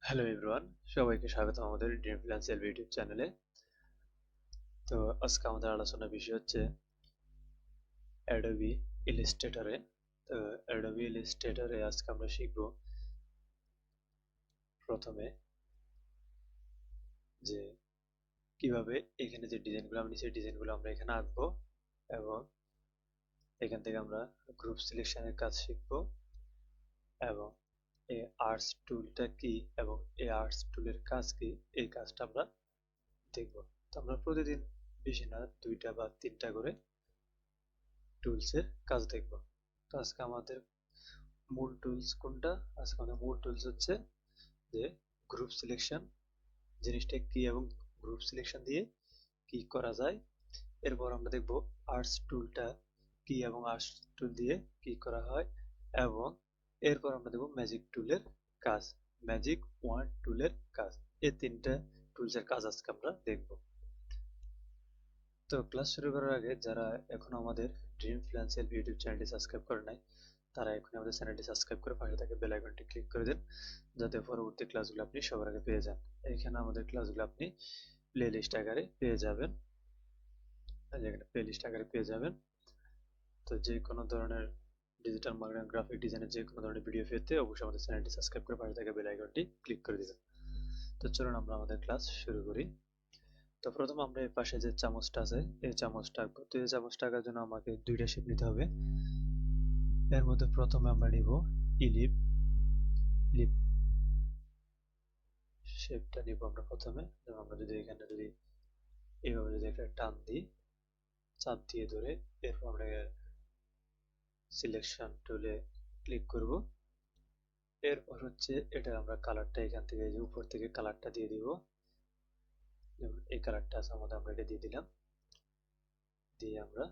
Hello everyone, সবাইকে স্বাগত আমাদের ড্রিম ফিন্যান্সিয়াল ইউটিউব চ্যানেলে। তো আজকে আমাদের আলোচনার বিষয় হচ্ছে অ্যাডোবি ইলাস্ট্রেটরে। তো অ্যাডোবি ইলাস্ট্রেটরে আজকে আমরা শিখব প্রথমে যে কিভাবে এখানে যে ডিজাইনগুলো আমি নিচে ডিজাইনগুলো আমরা এখানে আঁকবো, এবং এখান থেকে আমরা গ্রুপ সিলেকশনের কাজ শিখব, এবং এই আর্টস টুলটা কি এবং এই আর্টস টুলের কাজ কি এই কাজটা আমরা দেখব। তো আমরা প্রতিদিন বেশি না 2টা বা 3টা করে টুলসের কাজ দেখব। তো আজকে আমাদের মূল টুলস কোনটা? আজকে আমাদের মূল টুলস হচ্ছে যে গ্রুপ সিলেকশন জিনিসটা কি এবং গ্রুপ সিলেকশন দিয়ে কি করা যায়। এরপর আমরা দেখব আর্টস টুলটা কি এবং আর্টস টুল দিয়ে কি করা হয়, এবং এরপর আমরা দেখব ম্যাজিক টুলের কাজ, ম্যাজিক ওয়ান টুলের কাজ। এই 3টা টুলসের কাজ আজকে আমরা দেখব। তো ক্লাস শুরু করার আগে যারা এখনো আমাদের ড্রিম ফিন্যান্সিয়াল ইউটিউব চ্যানেলটি সাবস্ক্রাইব করে নাই, তারা এখন আমাদের চ্যানেলটি সাবস্ক্রাইব করে পাশে থাকা বেল আইকনটি ক্লিক করে দেন, যাতে পরবর্তী ক্লাসগুলো আপনি সবার আগে পেয়ে যান। এখানে আমাদের ক্লাসগুলো আপনি প্লে লিস্ট আকারে পেয়ে যাবেন, এখানে প্লে লিস্ট আকারে পেয়ে যাবেন। তো যে কোনো ধরনের ডিজিটাল মার্কেটিং, গ্রাফিক ডিজাইনের যে কোনো ধরনের ভিডিও পেতে অবশ্যই আমাদের চ্যানেলটি সাবস্ক্রাইব করে পাশে থাকা বেল আইকনটি ক্লিক করে দিবেন। তো চলুন আমরা আমাদের ক্লাস শুরু করি। তো প্রথম আমরা এই পাশে যে চামচটা আছে এই চামচটা আঁকবো। তো এই চামচটা আঁকার জন্য আমাকে 2টা শেপ নিতে হবে। এর মধ্যে প্রথমে আমরা নিব ইলিপ, লিপ শেপটা নিব আমরা প্রথমে। যেমন আমরা যদি এখানে যদি এইভাবে যদি একটা টান দিই, চাপ দিয়ে ধরে, এরপর আমরা সিলেকশন টুলে ক্লিক করব। এরপর হচ্ছে এটা আমরা কালারটা এখান থেকে যে উপর থেকে কালারটা দিয়ে দিব। যেমন এই কালারটা আছে আমাদের, আমরা এটা দিয়ে দিলাম, দিয়ে আমরা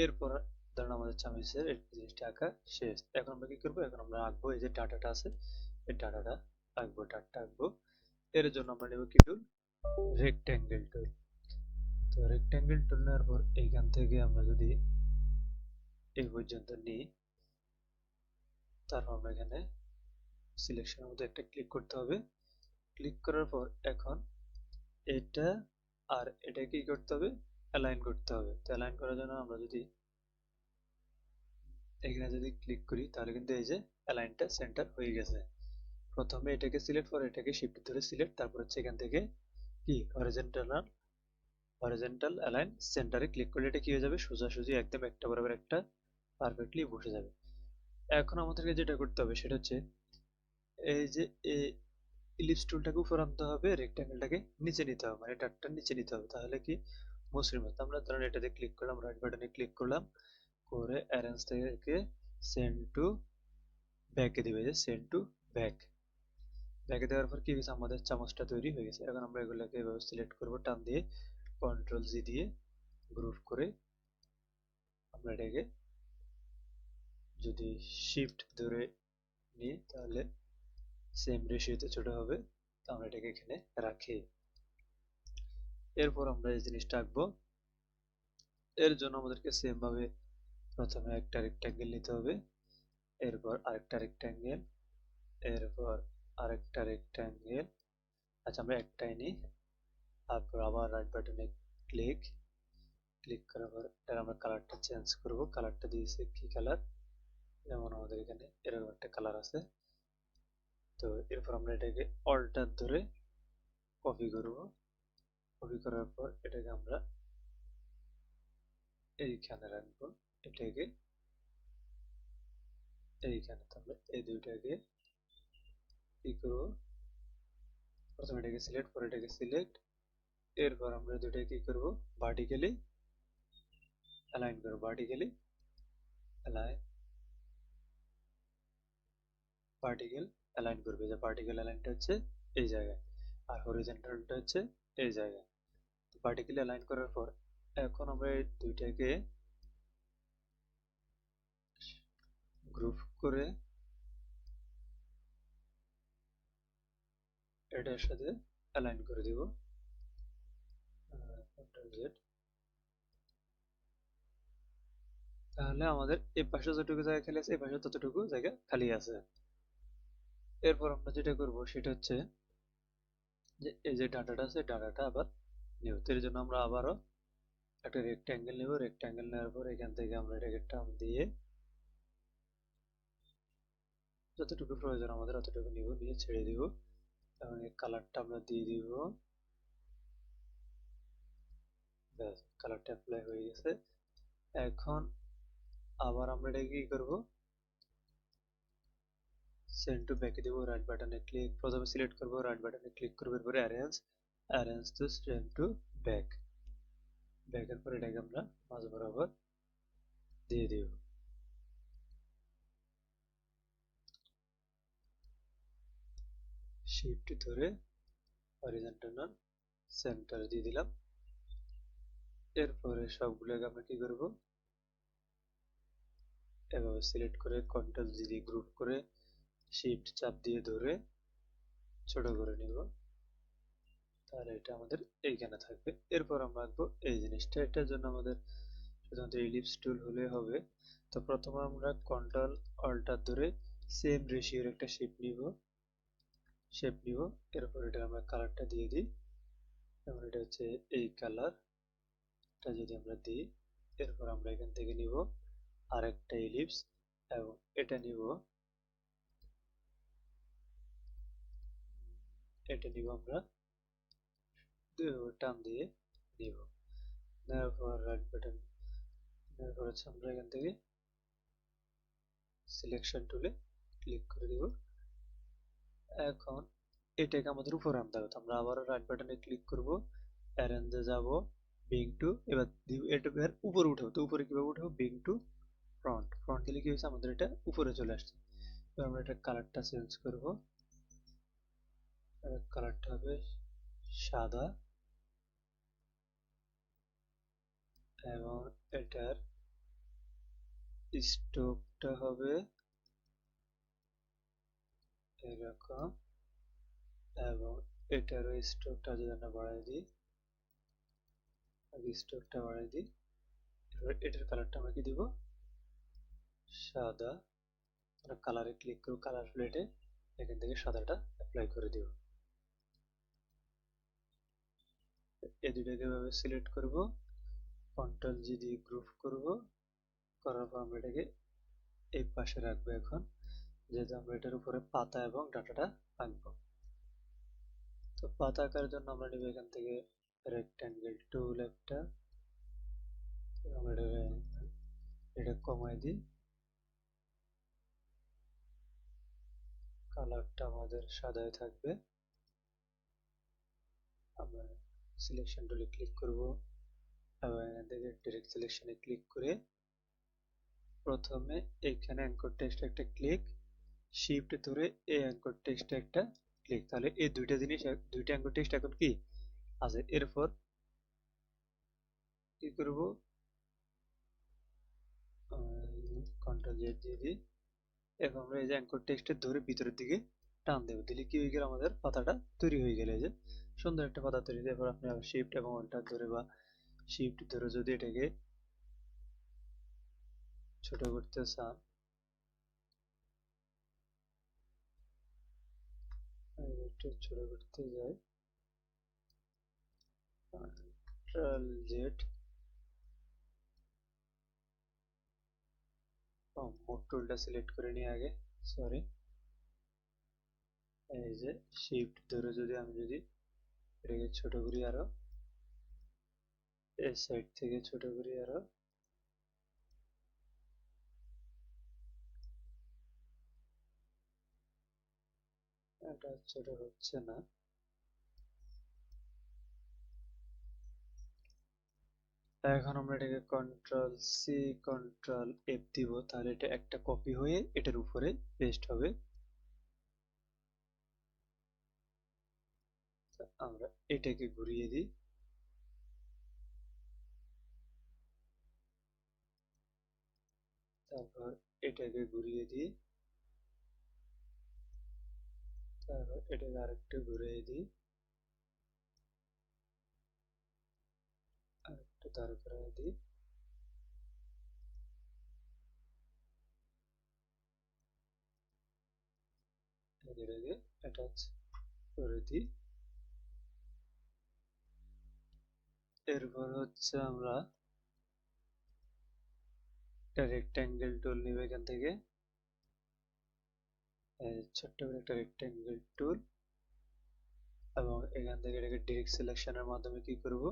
এরপর ধরুন আমাদের চামিচের এই জিনিসটা আঁকা শেষ। এখন আমরা কি করবো, এখন আমরা আঁকবো এই যে ডাটাটা আছে, এই ডাটাটা আঁকবো, ডাটা আঁকবো। এর জন্য আমরা নেব কি টুল? রেক্ট্যাঙ্গেল টুল। তো রেক্ট্যাঙ্গেল টুল নেওয়ার পর এইখান থেকে আমরা যদি এই পর্যন্ত নিই, তারপর আমরা এখানে সিলেকশনের মধ্যে একটা ক্লিক করতে হবে। ক্লিক করার পর এখন এটা আর এটা কি করতে হবে? অ্যালাইন করতে হবে। তো অ্যালাইন করার জন্য আমরা যদি এখানে যদি ক্লিক করি, তাহলে কিন্তু এই যে অ্যালাইনটা সেন্টার হয়ে গেছে। প্রথমে এটাকে সিলেক্ট করে এটাকে শিফট ধরে সিলেক্ট, তারপর হচ্ছে এখান থেকে কি হরিজন্টাল অ্যালাইন সেন্টারে ক্লিক করলে এটা কি হয়ে যাবে? সোজাসুজি একদম একটা বরাবর একটা পারফেক্টলি বসে যাবে। এখন আমাদেরকে যেটা করতে হবে সেটা হচ্ছে এই যে ইলিপস টুলটাকে উপরে আনতে হবে, রেক্ট্যাঙ্গেলটাকে নিচে নিতে হবে, মানে ডাটটা নিচে নিতে হবে। তাহলে কি মসৃণ মতো আমরা ধরেন এটাতে ক্লিক করলাম, রাইট বাটনে ক্লিক করলাম, করে অ্যারেঞ্জ থেকে সেন্ড টু ব্যাকে দিবে, যে সেন্ড টু ব্যাক। ব্যাকে দেওয়ার পর কি হয়েছে, আমাদের চামচটা তৈরি হয়ে গেছে। এখন আমরা এগুলোকে এভাবে সিলেক্ট করবো, টান দিয়ে কন্ট্রোল জি দিয়ে গ্রুপ করে আমরা এটাকে যদি শিফট ধরে নিই, তাহলে সেম রেশিওতে ছোট হবে। তো আমরা এটাকে এখানে রাখি। এরপর আমরা এই জিনিসটা আঁকবো। এর জন্য আমাদেরকে সেম ভাবে প্রথমে একটা রেক্ট্যাঙ্গেল নিতে হবে, এরপর আরেকটা রেক্ট্যাঙ্গেল, এরপর আরেকটা রেক্ট্যাঙ্গেল। আচ্ছা আমরা একটাই নিই, তারপর আবার রাইট বাটনে ক্লিক, ক্লিক করার পর এর আমরা কালারটা চেঞ্জ করব। কালারটা দিয়েছি কি কালার? যেমন আমাদের এখানে এরকম একটা কালার আছে। তো এরপর আমরা এটাকে অল্টার ধরে কপি করব। কপি করার পর এটাকে আমরা এইখানে রাখবো, এটাকে এইখানে। তাহলে এই দুইটাকে কি করবো, প্রথমে এটাকে সিলেক্ট, পরে এটাকে সিলেক্ট, এরপর আমরা দুইটাকে কি করব, ভার্টিক্যালি অ্যালাইন করব, ভার্টিক্যালি অ্যালাইন, ভার্টিক্যাল অ্যালাইন করবে। যে ভার্টিক্যাল অ্যালাইনটা হচ্ছে এই জায়গায়, আর হরিজন্টালটা হচ্ছে এই জায়গায়। ভার্টিক্যালি অ্যালাইন করার পর এখন আমরা এই দুইটাকে গ্রুপ করে এটার সাথে অ্যালাইন করে দিব। Control Z. তাহলে আমাদের এই পাশে যতটুকু জায়গা খালি আছে এই পাশে ততটুকু জায়গা খালি আছে। এরপর আমরা যেটা করব সেটা হচ্ছে যে এই যে ডাটাটা আছে ডাটাটা আবার নিব। এর জন্য আমরা আবারও একটা রেক্ট্যাঙ্গেল নেব। রেক্ট্যাঙ্গেল নেওয়ার পর এখান থেকে আমরা এটাকে টান দিয়ে যতটুকু প্রয়োজন আমাদের অতটুকু নিব, নিয়ে ছেড়ে দিব এবং এই কালারটা আমরা দিয়ে দিব। ব্যাস, কালারটা অ্যাপ্লাই হয়ে গেছে। এখন আবার আমরা এটা কি করব, সেন্ড টু ব্যাকে দিব। রাইট বাটনে ক্লিক, প্রথমে সিলেক্ট করব, রাইট বাটনে ক্লিক করব, এরপরে arrange, arrange to send to back. ব্যাকের পর এটাকে আমরা মাঝ বরাবর দিয়ে দিব। শিফট ধরে হরিজন্টাল সেন্টার দিয়ে দিলাম। এরপরে সবগুলোকে আমরা কি করব, এভাবে সিলেক্ট করে কন্ট্রোল জি দিয়ে গ্রুপ করে শিফট চাপ দিয়ে ধরে ছোট করে নিব। তাহলে এটা আমাদের এইখানে থাকবে। এরপর আমরা আঁকবো এই জিনিসটা। এটার জন্য আমাদের শুধুমাত্র ইলিপস টুল হলে হবে। তো প্রথমে আমরা কন্ট্রোল অল্টার ধরে সেম রেশিওর একটা শেপ নিব। এরপর এটা আমরা কালারটা দিয়ে দিই, যেমন এটা হচ্ছে এই কালারটা যদি আমরা দিই। এরপর আমরা এখান থেকে নিব আরেকটা ইলিপস এবং এটা নিব, আমরা টান দিয়ে নিব। নেওয়ার পর রাইট বাটন নেওয়ার পর হচ্ছে আমরা এখান থেকে সিলেকশন টুলে ক্লিক করে দিব। এখন এটাকে আমাদের উপরে আনতে হবে। আমরা আবারও রাইট বাটনে ক্লিক করব, অ্যারেঞ্জে যাব, বিং টু, এবার এটা এর উপরে উঠাবো। তো উপরে কিভাবে উঠাবো, বিং টু ফ্রন্ট। ফ্রন্ট দিলে কি হয়েছে, আমাদের এটা উপরে চলে আসছে। এবার আমরা এটা কালারটা চেঞ্জ করব। কালারটা হবে সাদা এবং এটার স্ট্রোকটা হবে এরকম এবং এটারও স্ট্রোকটা যদি আমরা বাড়াই দিই, স্ট্রোকটা বাড়াই দিই। এবার এটার কালারটা আমরা কি দিব, সাদা। আমরা কালারে ক্লিক করব, কালার প্লেটে এখান থেকে সাদাটা অ্যাপ্লাই করে দিব। এই দুটাকে এভাবে সিলেক্ট করব, কন্ট্রোল জি দিয়ে গ্রুপ করব, করার পর আমরা এটাকে এই পাশে রাখবো। এখন যেহেতু আমরা এটার উপরে পাতা এবং ডাটাটা আঁকবো, তো পাতা আঁকার জন্য আমরা নিব এখান থেকে রেক্ট্যাঙ্গেল টুল একটা, আমরা এটা কমাই দিই। কালারটা আমাদের সাদাই থাকবে। আমরা সিলেকশন টুলে ক্লিক করব এবং এখান থেকে ডিরেক্ট সিলেকশনে ক্লিক করে প্রথমে এখানে অ্যাঙ্কর টেক্সট একটা ক্লিক, শিফট ধরে এই অ্যাঙ্কর টেক্সটে একটা ক্লিক। তাহলে এই দুইটা জিনিস, দুইটা অ্যাঙ্কর টেক্সট এখন কি আছে। এরপর কি করব, কন্ট্রোল জেড দিয়ে দিই। এখন আমরা এই যে অ্যাঙ্কর টেক্সটের ধরে ভিতরের দিকে টান দেবো, দিলে কি হয়ে গেল, আমাদের পাতাটা তৈরি হয়ে গেল। এই যে সুন্দর একটা পাতা তৈরি। এরপর আপনি আবার শিফট এবং অল্টার ধরে বা শিফট ধরে যদি এটাকে ছোট করতে চান, একটু ছোট করতে যাই, কন্ট্রোল জেড, মোড টুলটা সিলেক্ট করে নিয়ে আগে, সরি, এই যে শিফট ধরে যদি আমি যদি এটাকে ছোট করি আরো, এই সাইড থেকে ছোট করি আরো, এটা ছোট হচ্ছে না। এখন আমরা এটাকে কন্ট্রোল সি কন্ট্রোল এফ দিব, তাহলে এটা একটা কপি হয়ে এটার উপরে পেস্ট হবে। আমরা এটাকে ঘুরিয়ে দিই, তারপর এটাকে ঘুরিয়ে দিই, তারপর এটাকে আরেকটু ঘুরিয়ে দিই, আরেকটু দাঁড় করাই দিই। এটাকে অ্যাটাচ করে দিই। এরপর হচ্ছে আমরা একটা রেক্ট্যাঙ্গেল টুল নিব এখান থেকে, ছোট্ট করে একটা রেক্ট্যাঙ্গেল টুল, এবং এখান থেকে এটাকে ডিরেক্ট সিলেকশনের মাধ্যমে কি করব,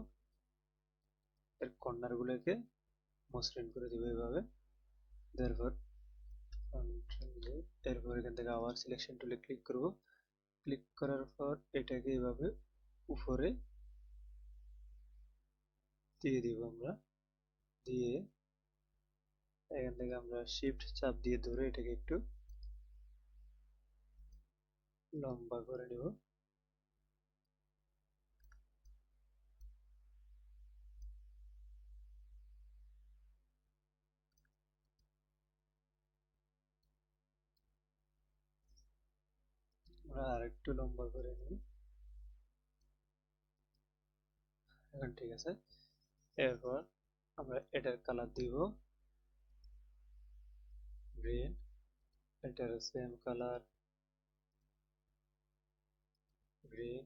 এর কর্নার গুলোকে মসৃণ করে দিব এভাবে। এরপর এরপর এখান থেকে আবার সিলেকশন টুলে ক্লিক করব। ক্লিক করার পর এটাকে এভাবে উপরে দিয়ে দিব আমরা। দিয়ে এখান থেকে আমরা শিফট চাপ দিয়ে ধরে এটাকে একটু লম্বা করে নেব। আমরা আরেকটু লম্বা করে নিই। এখন ঠিক আছে। এরপর আমরা এটার কালার দিব গ্রিন, এটার সেম কালার গ্রিন,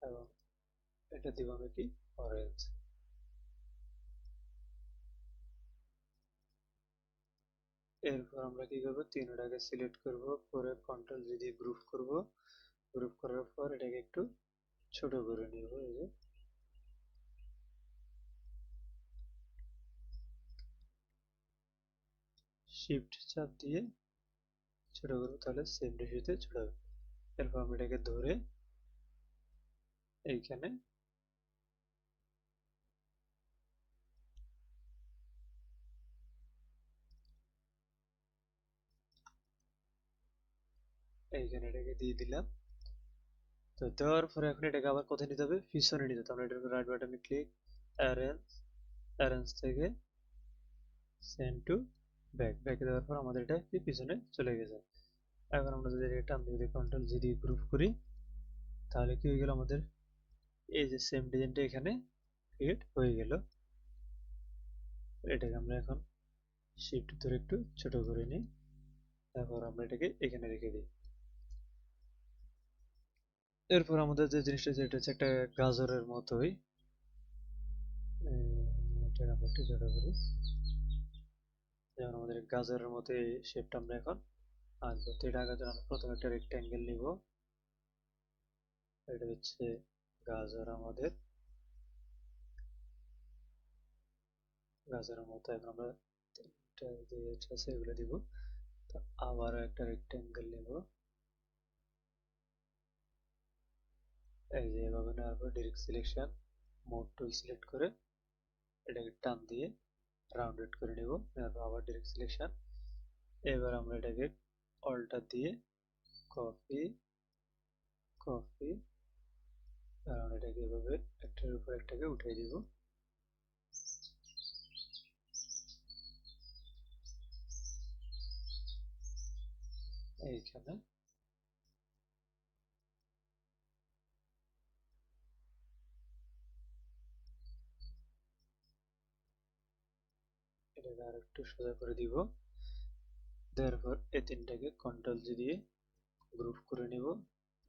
এবং এটা দিব আমি কি অরেঞ্জ। এরপর আমরা কি করব, তিনটাকে সিলেক্ট করব, করে কন্ট্রোল জি দিয়ে গ্রুপ করব। গ্রুপ করার পর এটাকে একটু ছোট করে নিব। এই যে শিফট চাপ দিয়ে ছোট করব, তাহলে সেম রেশিওতে ছোট হবে। এরপর আমরা এটাকে ধরে এইখানে এইখানে এটাকে দিয়ে দিলাম। তো দেওয়ার পরে এখন এটাকে আবার কোথায় নিতে হবে, পিছনে নিতে হবে। আমরা এটার উপর রাইট বাটনে ক্লিক, অ্যারেঞ্জ, অ্যারেঞ্জ থেকে সেন্ড টু ব্যাক, ব্যাকে দেওয়ার পর আমাদের এটা পিছনে চলে গেছে। এখন আমরা যদি এটা টান দিয়ে কন্ট্রোল জি দিয়ে গ্রুপ করি, তাহলে কি হয়ে গেল, আমাদের এই যে সেম ডিজাইনটা এখানে ক্রিয়েট হয়ে গেল। এটাকে আমরা এখন শিফট ধরে একটু ছোট করে নিই। তারপর আমরা এটাকে এখানে রেখে দিই। এরপর আমাদের যে জিনিসটা, যেটা হচ্ছে একটা গাজরের মতোই, এটাকে আমরা একটু ছোট করি। যেমন আমাদের গাজরের মতো এই শেপটা আমরা এখন আঁকবো। তো এটা আঁকার জন্য আমরা প্রথমে একটা রেক্ট্যাঙ্গেল নিব। এটা হচ্ছে গাজর, আমাদের গাজরের মতো। এখন আমরা তিনটা যে আছে এগুলো দিব। তো আবারও একটা রেক্ট্যাঙ্গেল নিব। এই যে এভাবে নেওয়ার পর direct selection, mode tool select করে এটাকে টান দিয়ে রাউন্ডেড করে নেব। তারপর আবার ডিরেক্ট সিলেকশন। এবার আমরা এটাকে অল্টার দিয়ে কপি কপি, কারণ এটাকে এভাবে একটার উপর একটাকে উঠিয়ে দিব। এইখানে এটাকে আর একটু সোজা করে দিব। তারপর এই তিনটাকে কন্ট্রোল জি দিয়ে গ্রুপ করে নিব।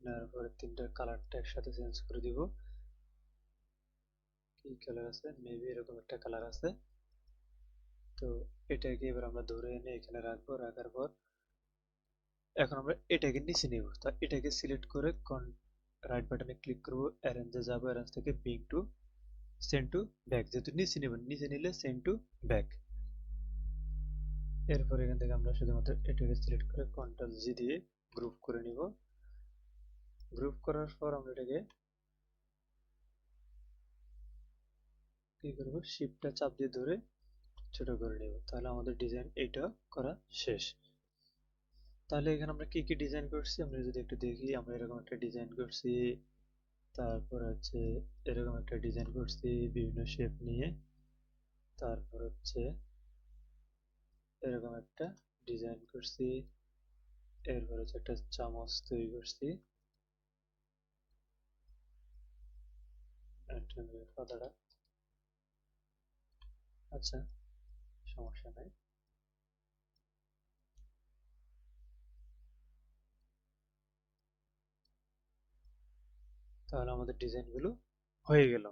নেওয়ার পরে তিনটার কালারটা একসাথে চেঞ্জ করে দিব। কি কালার আছে, মেবি এরকম একটা কালার আছে। তো এটাকে এবার আমরা ধরে এনে এখানে রাখবো। রাখার পর এখন আমরা এটাকে নিচে নিব। তো এটাকে সিলেক্ট করে রাইট বাটনে ক্লিক করব, অ্যারেঞ্জে যাব, অ্যারেঞ্জ থেকে bring to send to back, যেহেতু নিচে নেব, নিচে নিলে সেন্ড টু ব্যাক। এরপর এখান থেকে আমরা শুধুমাত্র এটাকে সিলেক্ট করে কন্ট্রোল জি দিয়ে গ্রুপ করে নিব। গ্রুপ করার পর আমরা এটাকে কি করব, শিফটটা চাপ দিয়ে ধরে ছোট করে নেব। তাহলে আমাদের ডিজাইন এইটা করা শেষ। তাহলে এখানে আমরা কি কি ডিজাইন করছি আমরা যদি একটু দেখি। আমরা এরকম একটা ডিজাইন করছি, তারপর হচ্ছে এরকম একটা ডিজাইন করছি বিভিন্ন শেপ নিয়ে, তারপর হচ্ছে এরকম একটা ডিজাইন করছি, এরপর হচ্ছে একটা চামচ তৈরি করছি, পাতাটা, আচ্ছা সমস্যা নাই। তাহলে আমাদের ডিজাইনগুলো হয়ে গেল।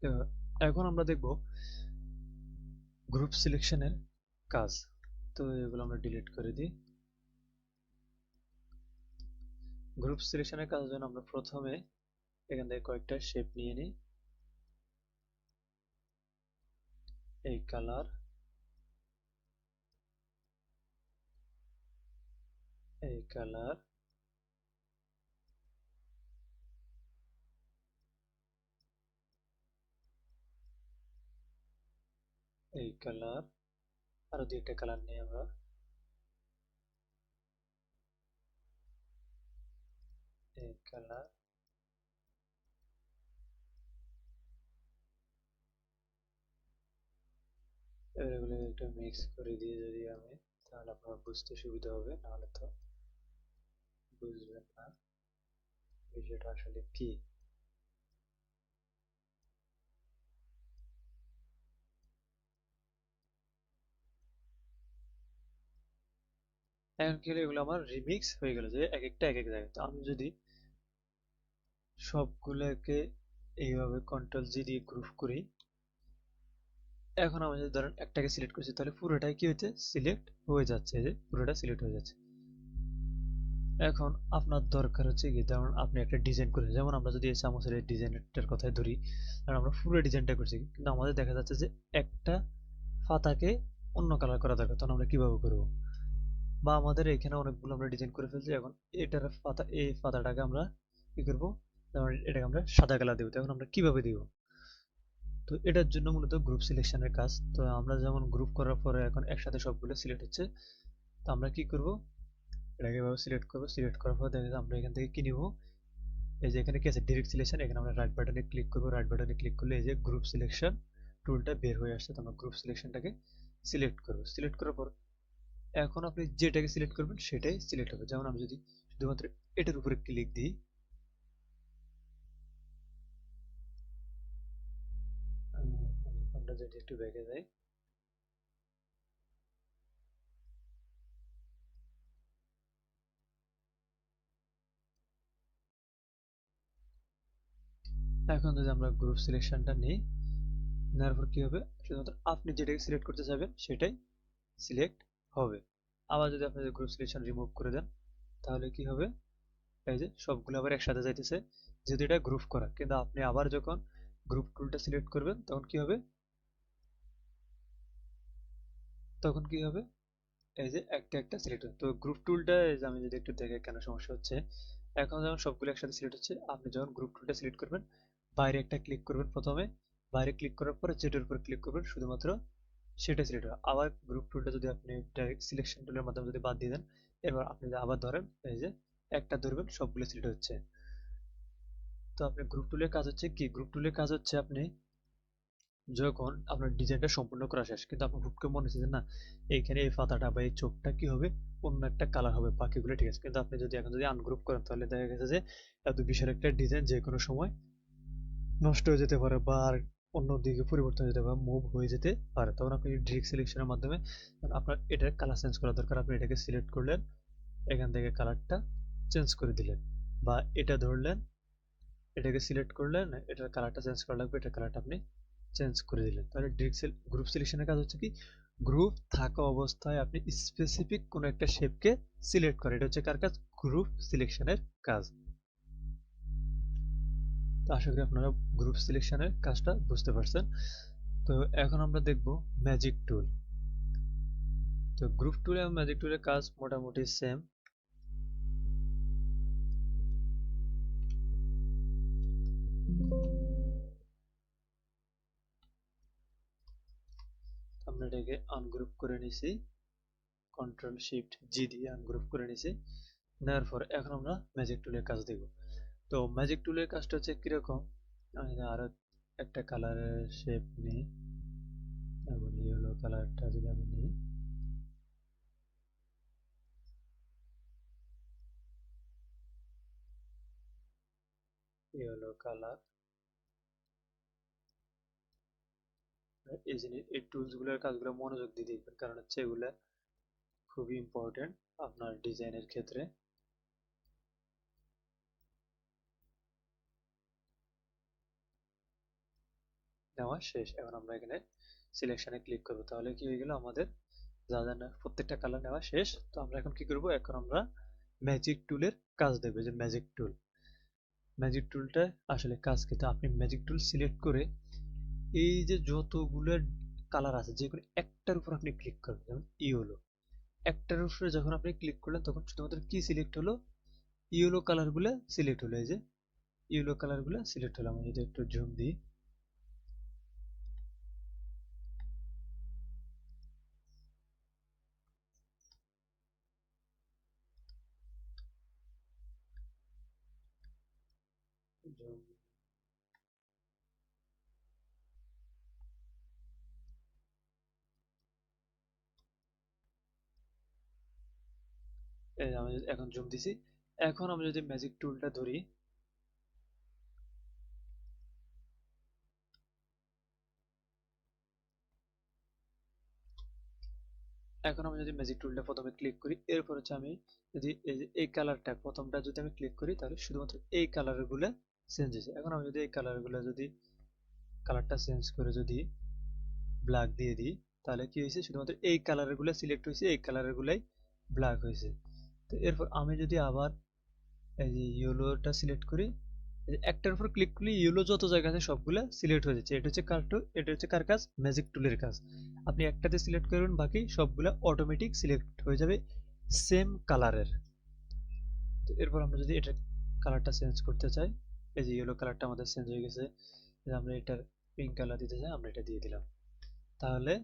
তো এখন আমরা দেখব গ্রুপ সিলেকশনের কাজ। তো এগুলো আমরা ডিলিট করে দিই। গ্রুপ সিলেকশনের কাজের জন্য আমরা প্রথমে এখান থেকে কয়েকটা শেপ নিয়ে নিই। এই কালার, এই কালার, এই কালার, আরো দুইটা কালার নিই আমরা। এই কালার, এগুলো একটু মিক্স করে দিয়ে যদি আমি, তাহলে আপনার বুঝতে সুবিধা হবে, নাহলে তো বুঝবেন না বিষয়টা আসলে কি। এখন কি হলো, এগুলো আমার রিমিক্স হয়ে গেল যে এক একটা এক এক জায়গায়। তো আমি যদি সবগুলোকে এইভাবে কন্ট্রোল জি দিয়ে গ্রুপ করি, এখন আমি যদি ধরেন একটাকে সিলেক্ট করছি, তাহলে পুরোটাই কি হচ্ছে, সিলেক্ট হয়ে যাচ্ছে, যে পুরোটা সিলেক্ট হয়ে যাচ্ছে। এখন আপনার দরকার হচ্ছে কি, যেমন আপনি একটা ডিজাইন করেন, যেমন আমরা যদি এই চামচের এই ডিজাইনটার কথাই ধরি, কারণ আমরা পুরো ডিজাইনটা করছি, কিন্তু আমাদের দেখা যাচ্ছে যে একটা পাতাকে অন্য কালার করা দরকার, তখন আমরা কিভাবে করব? বা আমাদের এখানে অনেকগুলো আমরা ডিজাইন করে ফেলছি, এখন এটার পাতা, এই পাতাটাকে আমরা কি করব, যেমন এটাকে আমরা সাদা কালার দেবো, তখন আমরা কিভাবে দিব? তো এটার জন্য মূলত গ্রুপ সিলেকশনের কাজ। তো আমরা যেমন গ্রুপ করার পরে এখন একসাথে সবগুলো সিলেক্ট হচ্ছে, তো আমরা কি করব, এটাকে এভাবে সিলেক্ট করব। সিলেক্ট করার পর দেখা যায় আমরা এখান থেকে কি নিব, এই যে এখানে কি আছে, ডিরেক্ট সিলেকশন, এখানে আমরা রাইট বাটনে ক্লিক করব। রাইট বাটনে ক্লিক করলে এই যে গ্রুপ সিলেকশন টুলটা বের হয়ে আসছে। তো আমরা গ্রুপ সিলেকশনটাকে সিলেক্ট করব। সিলেক্ট করার পর এখন আপনি যেটাকে সিলেক্ট করবেন সেটাই সিলেক্ট হবে। যেমন আমি যদি শুধুমাত্র এটার উপরে ক্লিক দিই, আমরা যদি একটু ব্যাকে যাই, এখন যদি আমরা গ্রুপ সিলেকশনটা নিই, নেওয়ার পর কি হবে, শুধুমাত্র আপনি যেটাকে সিলেক্ট করতে চাইবেন সেটাই সিলেক্ট হবে। আবার যদি আপনি গ্রুপ সিলেকশন রিমুভ করে দেন, তাহলে কি হবে, এই যে সবগুলো আবার একসাথে যাইতেছে, যেহেতু এটা গ্রুপ করা। কিন্তু আপনি আবার যখন গ্রুপ টুলটা সিলেক্ট করবেন, তখন কি হবে, তখন কি হবে, এই যে একটা একটা সিলেক্ট হবে। তো গ্রুপ টুলটা, এই যে আমি যদি একটু দেখে কেন সমস্যা হচ্ছে, এখন যখন সবগুলো একসাথে সিলেক্ট হচ্ছে, আপনি যখন গ্রুপ টুলটা সিলেক্ট করবেন, বাইরে একটা ক্লিক করবেন প্রথমে, বাইরে ক্লিক করার পরে যেটার উপর ক্লিক করবেন শুধুমাত্র সেটা সিলেক্ট হবে। আবার গ্রুপ টুলটা যদি আপনি ডাইরেক্ট সিলেকশন টুলের মাধ্যমে যদি বাদ দিয়ে দেন, এবার আপনি যদি আবার ধরেন, এই যে একটা ধরবেন, সবগুলো সিলেক্ট হচ্ছে। তো আপনি গ্রুপ টুলের কাজ হচ্ছে কি, গ্রুপ টুলের কাজ হচ্ছে আপনি যখন আপনার ডিজাইনটা সম্পূর্ণ করা শেষ, কিন্তু আপনার হুট করে মনে হচ্ছে যে না, এইখানে এই পাতাটা বা এই চোখটা কি হবে, অন্য একটা কালার হবে, বাকিগুলো ঠিক আছে। কিন্তু আপনি যদি এখন যদি আনগ্রুপ করেন, তাহলে দেখা গেছে যে এত বিশাল একটা ডিজাইন যে কোনো সময় নষ্ট হয়ে যেতে পারে, বা আর অন্য দিকে পরিবর্তন হয়ে যেতে পারে, মুভ হয়ে যেতে পারে। তখন আপনি ডিরেক্ট সিলেকশনের মাধ্যমে আপনার এটার কালার চেঞ্জ করা দরকার, আপনি এটাকে সিলেক্ট করলেন, এখান থেকে কালারটা চেঞ্জ করে দিলেন, বা এটা ধরলেন, এটাকে সিলেক্ট করলেন, এটার কালারটা চেঞ্জ করা লাগবে, এটার কালারটা আপনি চেঞ্জ করে দিলেন। তাহলে ডিরেক্ট গ্রুপ সিলেকশনের কাজ হচ্ছে কি, গ্রুপ থাকা অবস্থায় আপনি স্পেসিফিক কোনো একটা শেপকে সিলেক্ট করে, এটা হচ্ছে কার কাজ, গ্রুপ সিলেকশনের কাজ। তো আশা করি আপনারা গ্রুপ সিলেকশনের কাজটা বুঝতে পারছেন। তো এখন আমরা দেখব ম্যাজিক টুল। তো গ্রুপ টুল এবং ম্যাজিক টুলের কাজ মোটামুটি সেম। আমরা এটাকে আনগ্রুপ করে নিছি, কন্ট্রোল শিফট জি দিয়ে আনগ্রুপ করে নিছি। নেওয়ার পর এখন আমরা ম্যাজিক টুলের কাজ দেখব। তো ম্যাজিক টুলের কাজটা হচ্ছে কিরকম, আমি যদি আরো একটা কালারের শেপ নিই, যেমন ইয়েলো কালারটা যদি আমি নিই, ইয়েলো কালার, এই জিনিস, এই টুলস গুলোর কাজগুলো মনোযোগ দিয়ে দেখবেন, কারণ হচ্ছে এগুলা খুবই ইম্পর্টেন্ট আপনার ডিজাইনের ক্ষেত্রে। নেওয়া শেষ। এখন আমরা এখানে সিলেকশনে ক্লিক করব, তাহলে কি হয়ে গেল, আমাদের যা যা প্রত্যেকটা কালার নেওয়া শেষ। তো আমরা এখন কি করব, এখন আমরা ম্যাজিক টুলের কাজ দেখবো। যে ম্যাজিক টুল, ম্যাজিক টুলটা আসলে কাজ কি, তো আপনি ম্যাজিক টুল সিলেক্ট করে এই যে যতগুলো কালার আছে যে কোনো একটার উপর আপনি ক্লিক করবেন। যেমন ইয়েলো, একটার উপরে যখন আপনি ক্লিক করলেন তখন শুধুমাত্র কি সিলেক্ট হলো, ইয়েলো কালার গুলো সিলেক্ট হলো। এই যে ইয়েলো কালার গুলো সিলেক্ট হলো। আমি যদি একটু জুম দিই, জুম, এই আমি এখন জুম দিছি। এখন আমি যদি ম্যাজিক টুলটা ধরি, এখন আমি যদি ম্যাজিক টুলটা প্রথমে ক্লিক করি, এরপর হচ্ছে আমি যদি এই যে এই কালারটা প্রথমটা যদি আমি ক্লিক করি, তাহলে শুধুমাত্র এই কালার গুলো চেঞ্জ হয়েছে। এখন আমি যদি এই কালার গুলো যদি কালারটা চেঞ্জ করে যদি ব্ল্যাক দিয়ে দিই, তাহলে কি হয়েছে, শুধুমাত্র এই কালার গুলো সিলেক্ট হয়েছে, এই কালার গুলাই ব্ল্যাক হয়েছে। তো এরপর আমি যদি আবার এই যে ইয়েলোটা সিলেক্ট করি, এই যে একটার উপর ক্লিক করলে ইয়েলো যত জায়গা আছে সবগুলা সিলেক্ট হয়ে যাচ্ছে। এটা হচ্ছে কার টুল, এটা হচ্ছে কার কাজ, ম্যাজিক টুলের কাজ। আপনি একটাতে সিলেক্ট করবেন, বাকি সবগুলা অটোমেটিক সিলেক্ট হয়ে যাবে সেম কালারের। তো এরপর আমরা যদি এটা কালারটা চেঞ্জ করতে চাই, এই যে ইয়েলো কালারটা আমাদের চেঞ্জ হয়ে গেছে, আমরা এটার পিঙ্ক কালার দিতে চাই, আমরা এটা দিয়ে দিলাম। তাহলে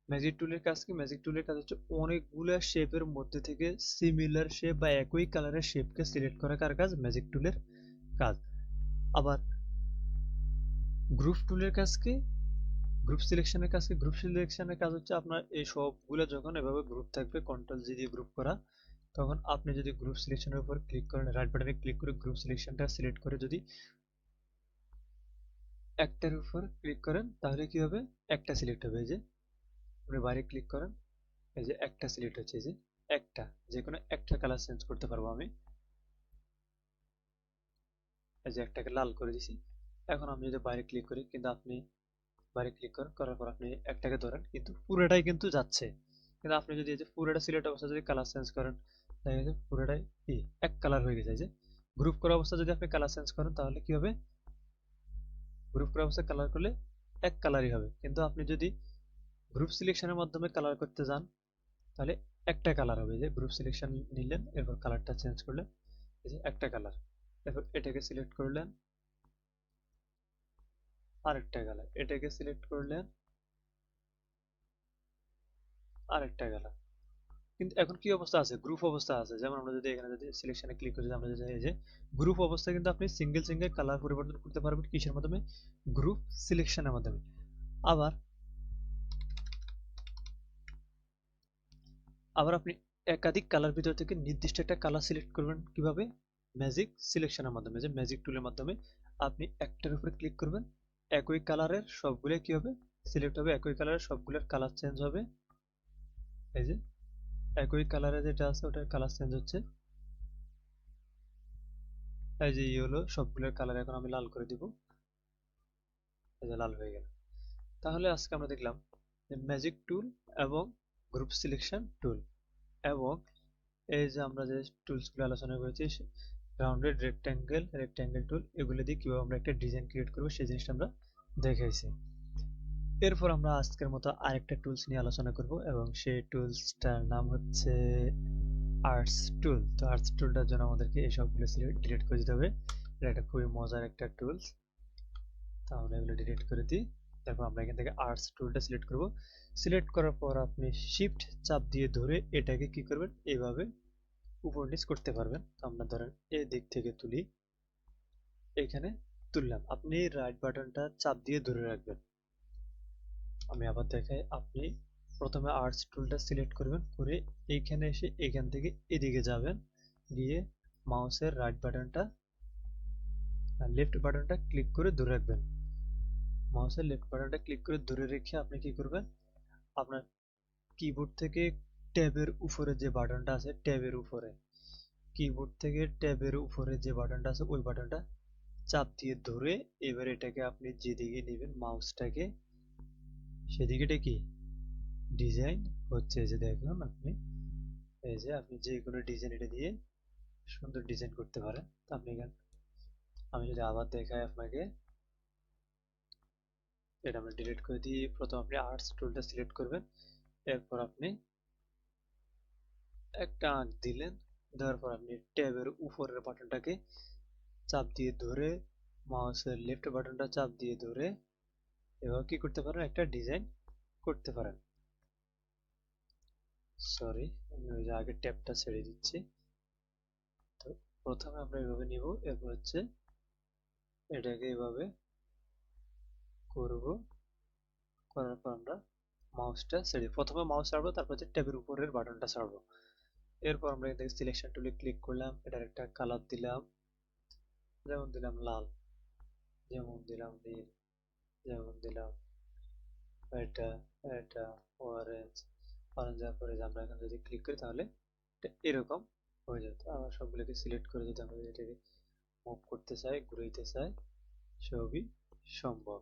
ম্যাজিক টুলের কাজ কি, ম্যাজিক টুলের কাজ হচ্ছে অনেকগুলো শেপের মধ্যে থেকে সিমিলার শেপ বা একই কালারের শেপকে সিলেক্ট করা কার কাজ, ম্যাজিক টুলের কাজ। আবার গ্রুপ টুলের কাজ কি, গ্রুপ সিলেকশনের কাজ কি, গ্রুপ সিলেকশনের কাজ হচ্ছে আপনার এই সবগুলো যখন এভাবে গ্রুপ থাকবে, কন্ট্রোল জি দিয়ে গ্রুপ করা, তখন আপনি যদি গ্রুপ সিলেকশনের উপর ক্লিক করেন, রাইট বাটনে ক্লিক করে গ্রুপ সিলেকশনটা সিলেক্ট করে যদি একটার উপর ক্লিক করেন, তাহলে কি হবে, একটা সিলেক্ট হবে। এই যে আপনি বাইরে ক্লিক করেন, এই যে একটা সিলেক্ট হচ্ছে, এই যে একটা, যে কোনো একটা কালার চেঞ্জ করতে পারবো আমি। এই যে একটাকে লাল করে দিছি। এখন আমি যদি বাইরে ক্লিক করি, কিন্তু আপনি বাইরে ক্লিক করার পর আপনি একটাকে ধরেন, কিন্তু পুরোটাই কিন্তু যাচ্ছে। কিন্তু আপনি যদি এই যে পুরোটা সিলেক্ট অবস্থা যদি কালার চেঞ্জ করেন, দেখা যাচ্ছে পুরোটাই কি এক কালার হয়ে গেছে। এই যে গ্রুপ করা অবস্থা যদি আপনি কালার চেঞ্জ করেন, তাহলে কি হবে, গ্রুপ করা অবস্থা কালার করলে এক কালারই হবে। কিন্তু আপনি যদি গ্রুপ সিলেকশনের মাধ্যমে কালার করতে যান, তাহলে একটা কালার হবে। যে গ্রুপ সিলেকশন নিলেন, এরপর কালারটা চেঞ্জ করলেন, এই যে একটা কালার, এরপর এটাকে সিলেক্ট করলেন, আরেকটা কালার, এটাকে সিলেক্ট করলেন, আরেকটা কালার। কিন্তু এখন কি অবস্থা আছে, গ্রুপ অবস্থা আছে। যেমন আমরা যদি এখানে যদি সিলেকশনে ক্লিক করি, আমরা যদি এই যে গ্রুপ অবস্থা, কিন্তু আপনি সিঙ্গেল সিঙ্গেল কালার পরিবর্তন করতে পারবেন কিসের মাধ্যমে, গ্রুপ সিলেকশনের মাধ্যমে। আবার আবার আপনি একাধিক কালার ভিতর থেকে নির্দিষ্ট একটা কালার সিলেক্ট করবেন কিভাবে, ম্যাজিক সিলেকশনের মাধ্যমে। যে ম্যাজিক টুলের মাধ্যমে আপনি একটার উপরে ক্লিক করবেন, একই কালারের সবগুলো কি হবে, সিলেক্ট হবে, একই কালারের সবগুলোর কালার চেঞ্জ হবে। এই যে একই কালারে যেটা আছে ওটার কালার চেঞ্জ হচ্ছে। এই যে ইয়েলো সবগুলোর কালার এখন আমি লাল করে দিব, এই যে লাল হয়ে গেল। তাহলে আজকে আমরা দেখলাম যে ম্যাজিক টুল এবং গ্রুপ সিলেকশন টুল, এবং এই যে আমরা যে টুলসগুলো আলোচনা করেছি, রাউন্ডেড, রেক্ট্যাঙ্গেল, রেক্ট্যাঙ্গেল টুল, এগুলো দিয়ে কিভাবে আমরা একটা ডিজাইন ক্রিয়েট করবো সেই জিনিসটা আমরা দেখাইছি। এরপর আমরা আজকের মতো আরেকটা টুলস নিয়ে আলোচনা করব, এবং সেই টুলসটার নাম হচ্ছে আর্টস টুল। তো আর্টস টুলটার জন্য আমাদেরকে এই সবগুলো ডিলিট করে দিতে হবে। এটা একটা খুবই মজার একটা টুলস, তো আমরা এগুলো ডিলিট করে দিই। তারপর আমরা এখান থেকে আর্টস টুলটা সিলেক্ট করব। সিলেক্ট করার পর আপনি শিফট চাপ দিয়ে ধরে এটাকে কি করবেন, এইভাবে উপর নিচ করতে পারবেন। তো আমরা ধরেন এই দিক থেকে তুলি, এখানে তুললাম, আপনি রাইট বাটনটা চাপ দিয়ে ধরে রাখবেন। আমি আবার দেখাই, আপনি প্রথমে আর্টস টুলটা সিলেক্ট করবেন, করে এইখানে এসে এখান থেকে এদিকে যাবেন, গিয়ে মাউসের রাইট বাটনটা লেফট বাটনটা ক্লিক করে ধরে রাখবেন। মাউসের লেফট বাটনটা ক্লিক করে ধরে রেখে আপনি কি করবেন, আপনার কিবোর্ড থেকে ট্যাবের উপরে যে বাটনটা আছে, ট্যাবের উপরে, কিবোর্ড থেকে ট্যাবের উপরে যে বাটনটা আছে ওই বাটনটা চাপ দিয়ে ধরে এবার এটাকে আপনি যেদিকে নেবেন মাউসটাকে সেদিকে এটা কি ডিজাইন হচ্ছে। এই যে দেখুন আপনি, এই যে আপনি যে কোনো ডিজাইন এটা দিয়ে সুন্দর ডিজাইন করতে পারেন। তো আপনি এখানে, আমি যদি আবার দেখাই আপনাকে, এটা আমরা ডিলিট করে দিই। প্রথম আপনি আর্টস টুলটা সিলেক্ট করবেন, এরপর আপনি একটা আঁক দিলেন, দেওয়ার পর আপনি ট্যাবের উপরের বাটনটাকে চাপ দিয়ে ধরে মাউসের লেফট বাটনটা চাপ দিয়ে ধরে এভাবে কি করতে পারেন, একটা ডিজাইন করতে পারেন। সরি, আমি ওই যে আগের ট্যাবটা ছেড়ে দিচ্ছি। তো প্রথমে আমরা এভাবে নিব, এরপর হচ্ছে এটাকে এভাবে করব, করার পর আমরা মাউসটা ছেড়ে, প্রথমে মাউস ছাড়বো, তারপর হচ্ছে ট্যাবের উপরের বাটনটা ছাড়বো। এরপর আমরা এখান থেকে সিলেকশন টুলে ক্লিক করলাম, এটার একটা কালার দিলাম, যেমন দিলাম লাল, যেমন দিলাম নীল, যেমন দিলাম এটা এটা অরেঞ্জ। অরেঞ্জ যাওয়ার পরে আমরা এখানে যদি ক্লিক করি তাহলে এরকম হয়ে যেত। আবার সবগুলোকে সিলেক্ট করে যদি আমরা এটাকে মুভ করতে চাই, ঘুরাইতে চাই, সবই সম্ভব।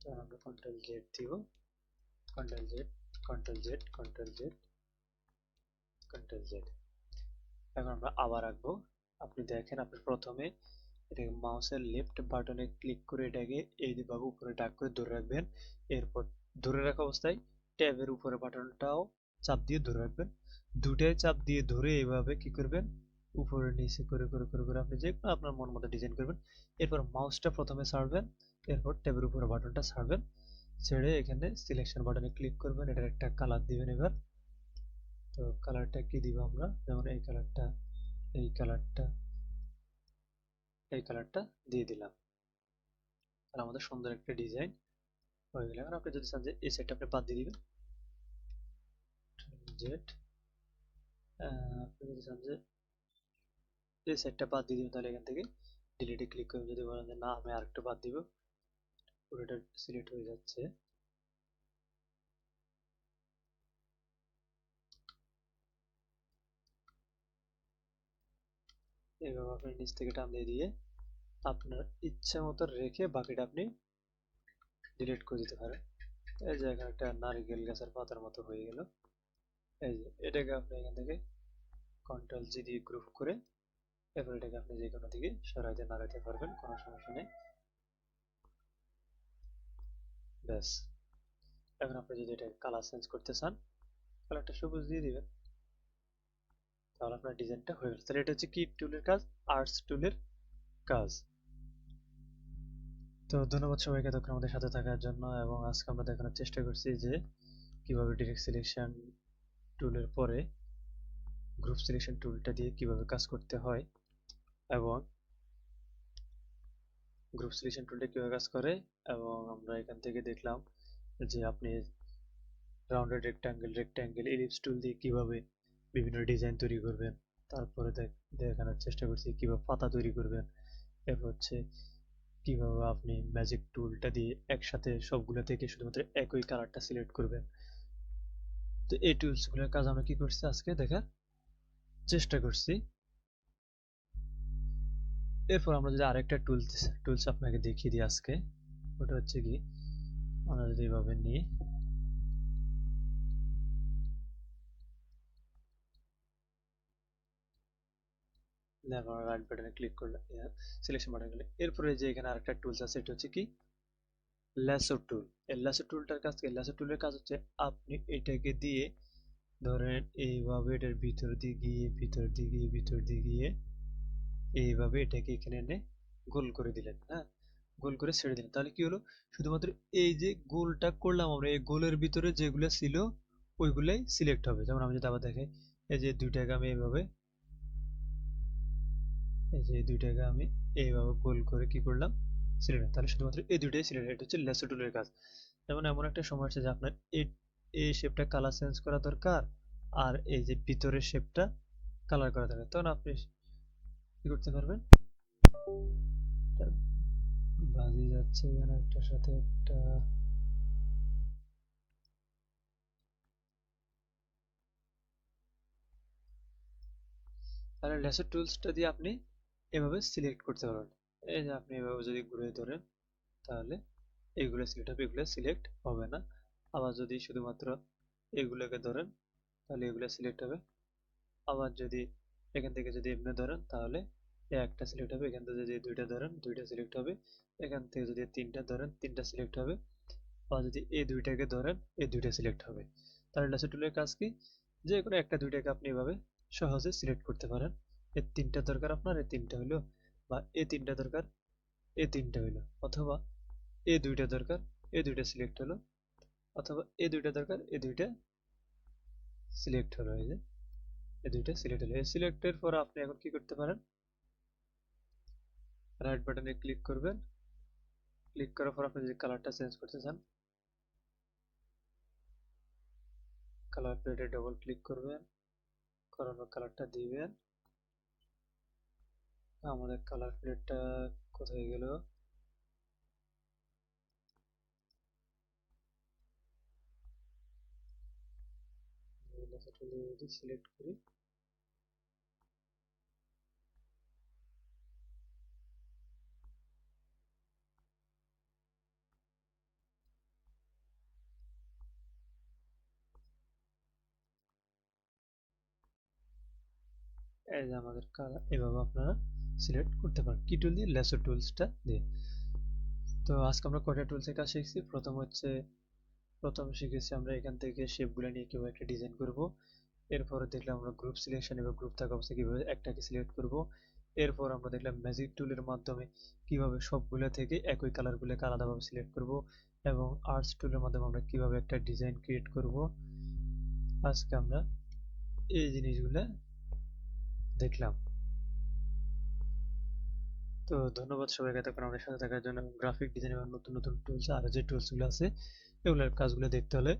তখন আমরা কন্ট্রোল জেড দিব, control Z, control Z, control Z, control Z. এখন আমরা আবার আঁকবো। আপনি দেখেন, আপনি প্রথমে এটাকে মাউসের লেফট বাটনে ক্লিক করে এটাকে এইভাবে উপরে ডাক করে ধরে রাখবেন। এরপর ধরে রাখা অবস্থায় ট্যাবের উপরে বাটনটাও চাপ দিয়ে ধরে রাখবেন। দুটাই চাপ দিয়ে ধরে এইভাবে কি করবেন, উপরে নিচে করে করে করে করে আপনি যে কোনো আপনার মন মতো ডিজাইন করবেন। এরপর মাউসটা প্রথমে ছাড়বেন, এরপর ট্যাবের উপরে বাটনটা ছাড়বেন, ছেড়ে এখানে সিলেকশন বাটনে ক্লিক করবেন। এটার একটা কালার দিবেন এবার। তো কালারটা কি দিব আমরা, যেমন এই কালারটা, এই কালারটা, এই কালারটা দিয়ে দিলাম। আর আমাদের সুন্দর একটা ডিজাইন হয়ে গেল। এখন আপনি যদি চান যে এই সাইডটা আপনি বাদ দিয়ে দিবেন, জেড, আপনি যদি চান যে এই সাইডটা বাদ দিয়ে দিবেন, তাহলে এখান থেকে ডিলিটে ক্লিক করবেন। যদি বলেন যে না আমি আরেকটু বাদ দিব, পুরোটা সিলেক্ট হয়ে যাচ্ছে। এইভাবে আপনি নিচ থেকে টান দিয়ে দিয়ে আপনার ইচ্ছা মতো রেখে বাকিটা আপনি ডিলিট করে দিতে পারেন। এই যে এখানে একটা নারকেল গাছের পাতার মতো হয়ে গেল। এই যে এটাকে আপনি এখান থেকে কন্ট্রোল জি দিয়ে গ্রুপ করে এরপর এটাকে আপনি যে কোনো দিকে সরাইতে নাড়াইতে পারবেন, কোনো সমস্যা নেই। ব্যাস। এখন আপনি যদি এটা কালার চেঞ্জ করতে চান, কালারটা সবুজ দিয়ে দিবেন, তাহলে আপনার ডিজাইনটা হয়ে গেল। তাহলে এটা হচ্ছে কি টুলের কাজ, আর্টস টুলের কাজ। তো ধন্যবাদ সবাইকে এতক্ষণ আমাদের সাথে থাকার জন্য, এবং আজকে আমরা দেখানোর চেষ্টা করছি যে কিভাবে ডিরেক্ট সিলেকশন টুলের পরে গ্রুপ সিলেকশন টুলটা দিয়ে কিভাবে কাজ করতে হয়, এবং গ্রুপ সিলেকশন টুলটা কিভাবে কাজ করে। এবং আমরা এখান থেকে দেখলাম যে আপনি রাউন্ডেড রেক্ট্যাঙ্গেল, রেক্ট্যাঙ্গেল, এলিপস টুল দিয়ে কিভাবে বিভিন্ন ডিজাইন তৈরি করবেন। তারপরে দেখানোর চেষ্টা করছি কিভাবে পাতা তৈরি করবেন। এরপর হচ্ছে কিভাবে আপনি ম্যাজিক টুলটা দিয়ে একসাথে সবগুলো থেকে শুধুমাত্র একই কালারটা সিলেক্ট করবেন। তো এই টুলসগুলোর কাজ আমরা কি করছি আজকে দেখার চেষ্টা করছি। এরপর আমরা যদি আরেকটা টুলস আপনাকে দেখিয়ে দিই আজকে, ওটা হচ্ছে কি, আমরা যদি এভাবে নিই, রাইট বাটনে ক্লিক করলে সিলেকশন বাটনে গেলে এরপরে যে এখানে আরেকটা টুলস আছে, এটা হচ্ছে কি ল্যাসো টুল। এই ল্যাসো টুলটার কাজ কি, ল্যাসো টুলের কাজ হচ্ছে আপনি এটাকে দিয়ে ধরেন এইভাবে এটার ভিতর দিয়ে গিয়ে ভিতর দিয়ে গিয়ে ভিতর দিয়ে গিয়ে এইভাবে এটাকে এখানে এনে গোল করে দিলেন। হ্যাঁ, গোল করে ছেড়ে দিলেন, তাহলে কি হলো, শুধুমাত্র এই যে গোলটা করলাম আমরা, এই গোলের ভিতরে যেগুলো ছিল ওইগুলাই সিলেক্ট হবে। যেমন আমি যদি আবার দেখাই, এই যে দুইটাকে আমি এইভাবে, এই যে দুইটাকে আমি এইভাবে গোল করে কি করলাম, সিলেক্ট, তাহলে শুধুমাত্র এই দুইটাই সিলেক্ট। এটা হচ্ছে ল্যাসো টুলের কাজ। যেমন এমন একটা সময় আছে যে আপনার এই এই শেপটা কালার চেঞ্জ করা দরকার, আর এই যে ভিতরের শেপটা কালার করা দরকার, তখন আপনি কি করতে পারবেন, বাজি যাচ্ছে এখানে একটার সাথে একটা। তাহলে ল্যাসো টুলসটা দিয়ে আপনি এভাবে সিলেক্ট করতে পারবেন। এই যে আপনি এভাবে যদি ঘুরে ধরেন তাহলে এইগুলো সিলেক্ট হবে, এগুলো সিলেক্ট হবে না। আবার যদি শুধুমাত্র এগুলোকে ধরেন তাহলে এগুলো সিলেক্ট হবে। আবার যদি এখান থেকে যদি এমনি ধরেন তাহলে একটা সিলেক্ট হবে, এখান থেকে যদি দুইটা ধরেন দুইটা সিলেক্ট হবে, এখান থেকে যদি তিনটা ধরেন তিনটা সিলেক্ট হবে। আবার যদি এই দুইটাকে ধরেন এই দুইটা সিলেক্ট হবে। তাহলে ল্যাসো টুলের কাজ কি, যে কোনো একটা দুইটাকে আপনি এভাবে সহজে সিলেক্ট করতে পারেন। এই তিনটা দরকার আপনার, এই তিনটা হইলো, বা এই তিনটা দরকার এই তিনটা হইলো, অথবা এই দুইটা দরকার এই দুইটা সিলেক্ট হলো, অথবা এই দুইটা দরকার এই দুইটা সিলেক্ট হলো। এই যে এই দুইটা সিলেক্ট হলো, এই সিলেক্টের পর আপনি এখন কি করতে পারেন, রাইট বাটনে ক্লিক করবেন। ক্লিক করার পর আপনি যদি কালারটা চেঞ্জ করতে চান, কালার প্লেটে ডবল ক্লিক করবেন, করানোর কালারটা দিবেন। আমাদের কালার প্লেটটা কোথায় গেল, সিলেক্ট করি। এই যে আমাদের কালার, এভাবে আপনারা সিলেক্ট করতে পারেন কি টুল দিয়ে, ল্যাসো টুলসটা দিয়ে। তো আজকে আমরা কয়টা টুলসের কাজ শিখছি। প্রথম শিখেছি আমরা এখান থেকে শেপগুলো নিয়ে কিভাবে একটা ডিজাইন করব। এরপরে দেখলাম আমরা গ্রুপ সিলেকশন এবং গ্রুপ থাকা অবস্থায় কিভাবে একটাকে সিলেক্ট করব। এরপর আমরা দেখলাম ম্যাজিক টুলের মাধ্যমে কিভাবে সবগুলো থেকে একই কালারগুলোকে আলাদাভাবে সিলেক্ট করব, এবং আর্টস টুলের মাধ্যমে আমরা কিভাবে একটা ডিজাইন ক্রিয়েট করব। আজকে আমরা এই জিনিসগুলো দেখলাম। তো ধন্যবাদ সবাইকে এতক্ষণ আমাদের সাথে থাকার জন্য। গ্রাফিক ডিজাইন এবং নতুন নতুন টুলস আর যে টুলসগুলো আছে এগুলোর কাজগুলো দেখতে হলে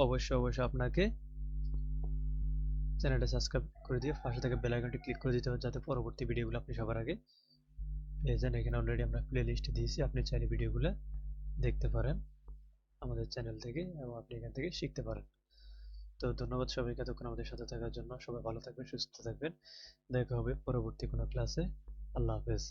অবশ্যই আপনাকে চ্যানেলটা সাবস্ক্রাইব করে দিয়ে পাশে থাকা বেল আইকনটি ক্লিক করে দিতে হবে, যাতে পরবর্তী ভিডিওগুলো আপনি সবার আগে পেয়ে যান। এখানে অলরেডি আমরা প্লে লিস্ট দিয়েছি, আপনি চাইলে ভিডিওগুলো দেখতে পারেন আমাদের চ্যানেল থেকে, এবং আপনি এখান থেকে শিখতে পারেন। তো ধন্যবাদ সবাইকে এতক্ষণ আমাদের সাথে থাকার জন্য। সবাই ভালো থাকবেন, সুস্থ থাকবেন। দেখা হবে পরবর্তী কোনো ক্লাসে। আল্লাহ হাফেজ।